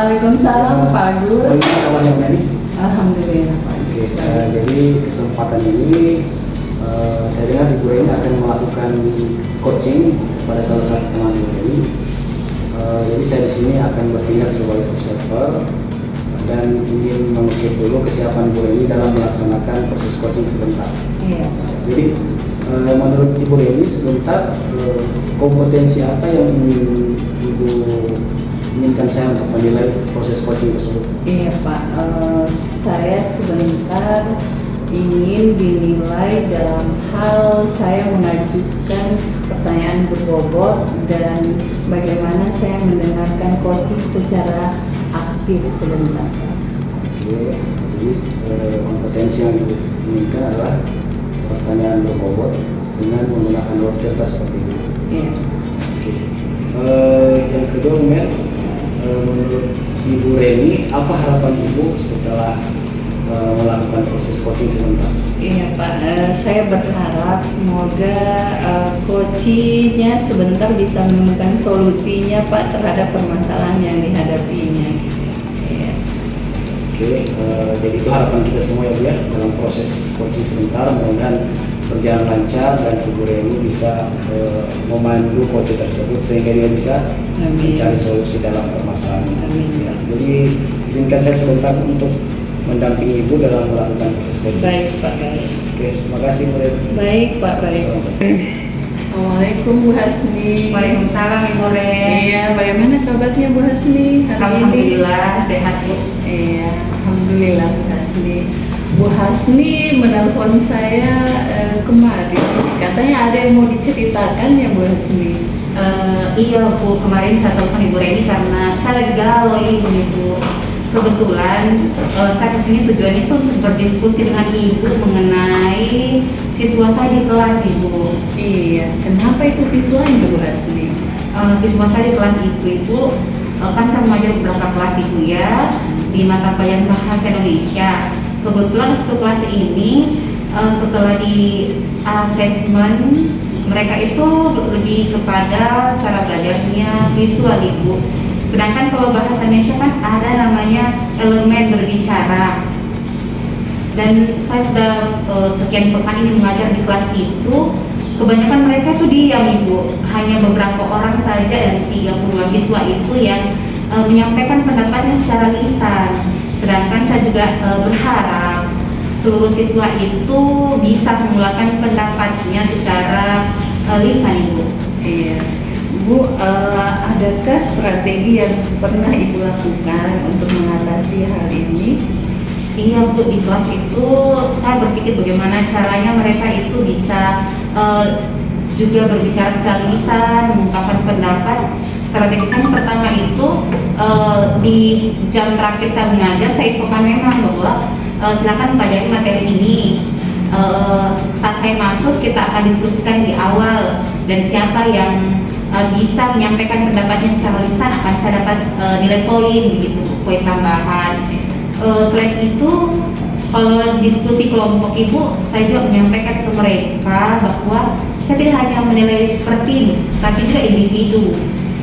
Waalaikumsalam Pak Agus. Bagaimana kabarnya Bu Neni? Alhamdulillah Pak Agus. Oke, jadi kesempatan ini saya dengar Ibu Reni akan melakukan coaching pada salah satu teman Ibu Reni. Jadi saya di sini akan bertindak sebagai observer dan ingin mengecek dulu kesiapan Bu Reni dalam melaksanakan proses coaching sebentar. Iya. Jadi menurut Ibu Reni sebentar, kompetensi apa yang Ibu inginkan saya untuk menilai proses coaching tersebut? Iya Pak, saya sebentar ingin dinilai dalam hal saya mengajukan pertanyaan berbobot dan bagaimana saya mendengarkan coaching secara aktif sebentar. Oke, jadi kompetensi yang diinginkan adalah pertanyaan berbobot dengan menggunakan dua cerita seperti ini. Iya. Oke. Yang kedua, menurut Ibu Reni, apa harapan Ibu setelah melakukan proses coaching sebentar? Iya Pak, saya berharap semoga coachingnya sebentar bisa menemukan solusinya Pak terhadap permasalahan yang dihadapinya. Iya. Oke, jadi itu harapan kita semua ya Bu ya, dalam proses coaching sebentar, mudah-mudahan berjalan lancar dan Ibu Reni bisa memandu coaching tersebut sehingga dia bisa mencari solusi dalam permasalahan. Ya, jadi izinkan saya sebentar untuk mendampingi Ibu dalam melakukan proses coaching. Baik Pak, baik. Oke, terima kasih Bu Reni. Baik Pak, baik. Assalamualaikum Bu Hasni. Waalaikumsalam Ibu Ren. Iya, bagaimana kabarnya Bu Hasni hari ini? Alhamdulillah sehat Bu. Iya, alhamdulillah Bu Hasni. Bu Hasni menelpon saya kemarin, katanya ada yang mau diceritakan ya Bu Hasni? Iya Bu, kemarin saya telepon Ibu Reni karena saya lagi galau ini Bu. Kebetulan saya kesini tujuannya itu untuk berdiskusi dengan Ibu mengenai siswa saya di kelas Ibu. Iya, kenapa itu siswanya Bu Hasni? Siswa saya di kelas Ibu, kan saya mengajar beberapa kelas Ibu ya di mata pelajaran bahasa Indonesia. Kebetulan satu kelas ini setelah di asesmen mereka itu lebih kepada cara belajarnya visual Ibu. Sedangkan kalau bahasa Indonesia kan ada namanya elemen berbicara. Dan saya sudah sekian pekan ini mengajar di kelas itu, kebanyakan mereka itu diam Ibu. Hanya beberapa orang saja dari 32 siswa itu yang menyampaikan pendapatnya secara lisan. Sedangkan saya juga berharap seluruh siswa itu bisa mengeluarkan pendapatnya secara lisan Ibu. Iya. Bu, adakah strategi yang pernah Ibu lakukan untuk mengatasi hal ini? Iya Bu, di kelas itu saya berpikir bagaimana caranya mereka itu bisa juga berbicara secara lisan, mengungkapkan pendapat. Strategi saya pertama itu di jam terakhir saya mengajar, saya infokan memang bahwa silakan pelajari materi ini. Saat saya masuk kita akan diskusikan di awal dan siapa yang bisa menyampaikan pendapatnya secara lisan akan saya dapat nilai poin begitu, poin tambahan. Selain itu kalau diskusi kelompok Ibu, saya juga menyampaikan ke mereka bahwa saya tidak hanya menilai per tim tapi juga individu.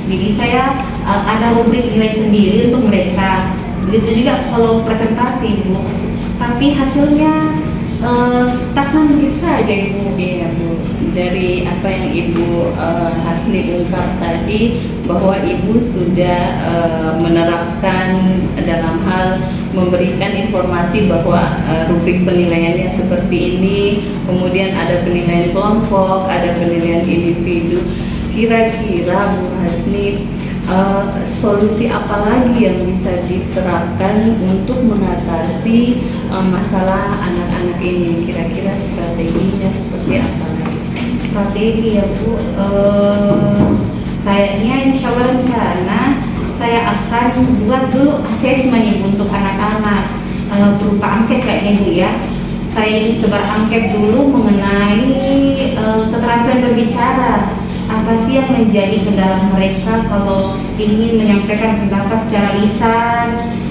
Jadi saya ada rubrik nilai sendiri untuk mereka. Begitu juga kalau presentasi Ibu, tapi hasilnya stagnan begitu saja Ibu. Iya Bu, dari apa yang Ibu Hasni ungkap tadi bahwa Ibu sudah menerapkan dalam hal memberikan informasi bahwa rubrik penilaiannya seperti ini, kemudian ada penilaian kelompok, ada penilaian individu. Kira-kira Bu Hasni, solusi apa lagi yang bisa diterapkan untuk mengatasi masalah anak-anak ini? Kira-kira strateginya seperti apa lagi? Strategi ya Bu, kayaknya insya Allah rencana saya akan buat dulu asesmen Ibu untuk anak-anak berupa angket kayaknya Bu ya. Saya ingin sebar angket dulu mengenai keterampilan berbicara. Apa sih yang menjadi kendala mereka kalau ingin menyampaikan pendapat secara lisan?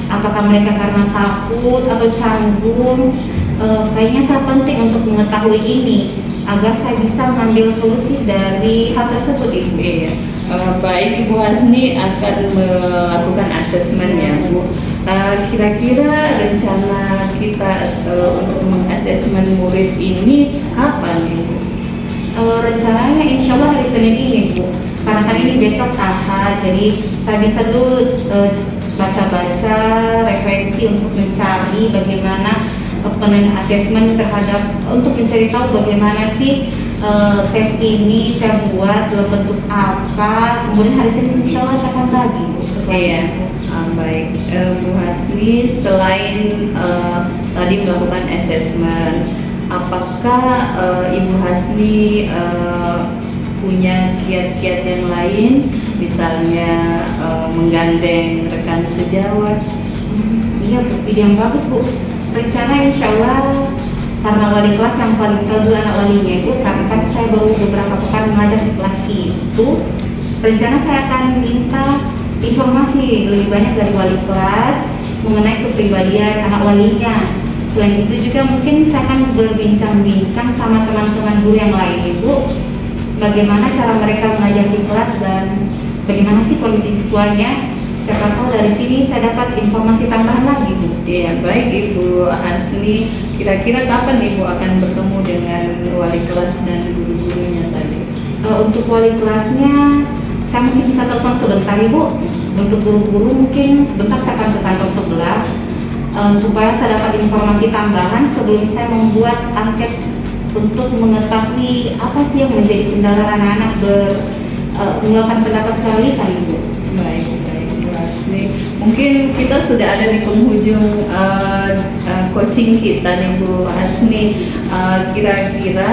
Apakah mereka karena takut atau canggung? Kayaknya sangat penting untuk mengetahui ini. agar saya bisa mengambil solusi dari hal tersebut, Ibu. Iya. Baik, Ibu Hasni akan melakukan asesmen ya, Bu. Kira-kira rencana kita untuk mengasesmen murid ini kapan, Ibu? Rencananya insya Allah hari Senin ini, Bu. Karena kan ini besok Ahad, jadi saya bisa dulu baca-baca referensi untuk mencari bagaimana asesmen terhadap, untuk mencari tahu bagaimana sih tes ini saya buat dalam bentuk apa. Kemudian hari Senin insya Allah saya akan bagi, Bu. Iya, baik, Bu Hasni, selain tadi melakukan asesmen, apakah Ibu Hasni punya kiat-kiat yang lain, misalnya menggandeng rekan sejawat? Iya, Bu, ide yang bagus, Bu. Rencana insya Allah, karena wali kelas yang paling tahu juga anak walinya itu, karena kan saya baru beberapa pekan mengajar di kelas itu, rencana saya akan minta informasi lebih banyak dari wali kelas mengenai kepribadian anak walinya. Selain itu juga mungkin saya akan berbincang-bincang sama teman-teman guru yang lain, Ibu, bagaimana cara mereka mengajar di kelas dan bagaimana sih kondisi siswanya. Siapa tahu dari sini saya dapat informasi tambahan lagi, Bu. Iya, baik Ibu Hasni. Kira-kira kapan Ibu akan bertemu dengan wali kelas dan guru-gurunya tadi? Untuk wali kelasnya, saya mungkin bisa telepon sebentar, Ibu. Untuk guru-guru mungkin sebentar saya akan ke kantor sebelah, supaya saya dapat informasi tambahan sebelum saya membuat angket untuk mengetahui apa sih yang menjadi kendala anak-anak melakukan pendapat secara lisan, Ibu. Baik, Bu Hasni. Mungkin kita sudah ada di penghujung coaching kita nih, Bu Hasni. Kira-kira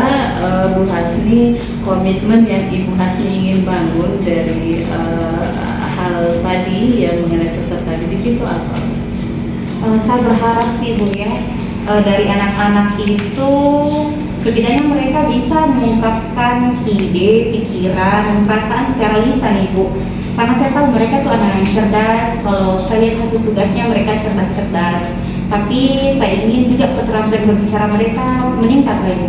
Bu Hasni, komitmen yang Ibu Hasni ingin bangun dari hal tadi yang mengenai peserta didik itu apa? Saya berharap sih, Bu, ya, dari anak-anak itu setidaknya mereka bisa mengungkapkan ide, pikiran, perasaan secara lisan, Ibu. Karena saya tahu mereka tuh anak yang cerdas. Kalau saya lihat hasil tugasnya mereka cerdas-cerdas. Tapi saya ingin juga keterampilan berbicara mereka meningkat, Ibu.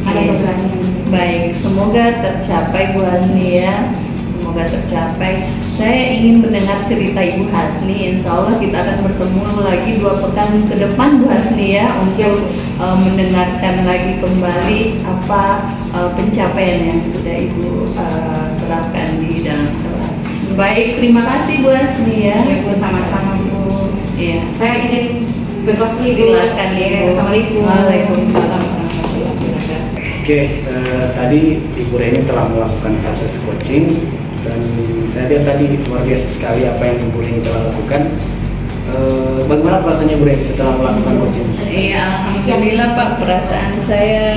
Ada keberanian. Baik, semoga tercapai Bu Hasni ya. Semoga tercapai. Saya ingin mendengar cerita Ibu Hasni. Insya Allah kita akan bertemu lagi 2 pekan ke depan, Bu Hasni ya, untuk mendengarkan lagi kembali apa pencapaian yang sudah Ibu terapkan di dalam kelas. Baik, terima kasih Bu Hasni ya. Ya, Bu, sama-sama, Bu. Iya. Saya izin ke kelas dulu. Silakan, Ibu. Assalamualaikum. Waalaikumsalam warahmatullahi wabarakatuh. Oke, tadi Ibu Reni telah melakukan proses coaching dan saya lihat tadi luar biasa sekali apa yang Ibu Reni telah lakukan. Bagaimana perasaannya Bu Reni setelah melakukan coaching? Iya, alhamdulillah Pak, perasaan saya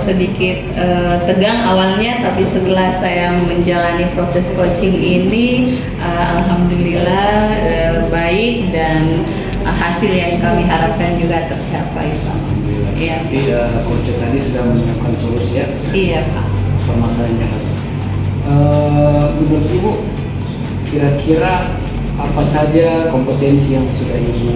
sedikit tegang awalnya, tapi setelah saya menjalani proses coaching ini, alhamdulillah baik dan hasil yang kami harapkan juga tercapai, Pak. Iya. Jadi coach tadi sudah menemukan solusi ya? Iya, Pak. Permasalahannya. Menurut Ibu, kira-kira apa saja kompetensi yang sudah Ibu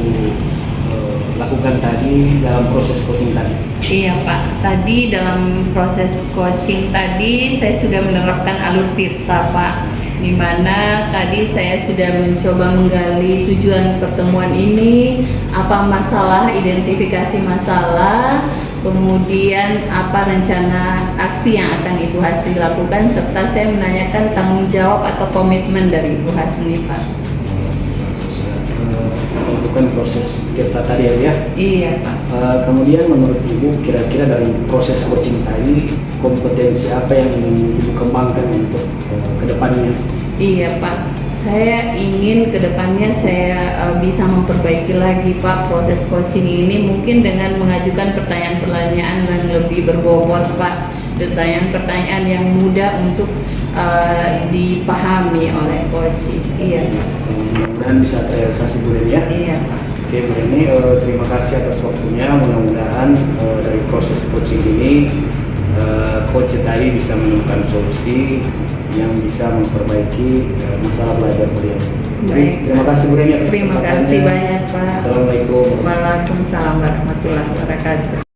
lakukan tadi dalam proses coaching tadi? Iya Pak, tadi dalam proses coaching tadi saya sudah menerapkan alur tirta Pak, di mana tadi saya sudah mencoba menggali tujuan pertemuan ini, apa masalah, identifikasi masalah, kemudian apa rencana aksi yang akan Ibu Hasni lakukan, serta saya menanyakan tanggung jawab atau komitmen dari Ibu Hasni Pak. Melakukan proses tirta tadi ya? Iya Pak. Kemudian menurut Ibu, kira-kira dari proses coaching tadi kompetensi apa yang Ibu kembangkan untuk kedepannya? Iya Pak, saya ingin kedepannya saya bisa memperbaiki lagi Pak proses coaching ini, mungkin dengan mengajukan pertanyaan-pertanyaan yang lebih berbobot Pak, pertanyaan-pertanyaan yang mudah untuk dipahami oleh coaching. Iya Pak. Mudah-mudahan bisa terrealisasi Bu Reni ya? Iya Pak. Oke Bu Reni, terima kasih atas waktunya. Mudah-mudahan dari proses coaching ini coach tadi bisa menemukan solusi yang bisa memperbaiki masalah belajar beliau. Baik. Terima kasih Bu Reni atas Terima kasih kesempatannya. banyak Pak. Assalamualaikum. Waalaikumsalam warahmatullahi wabarakatuh.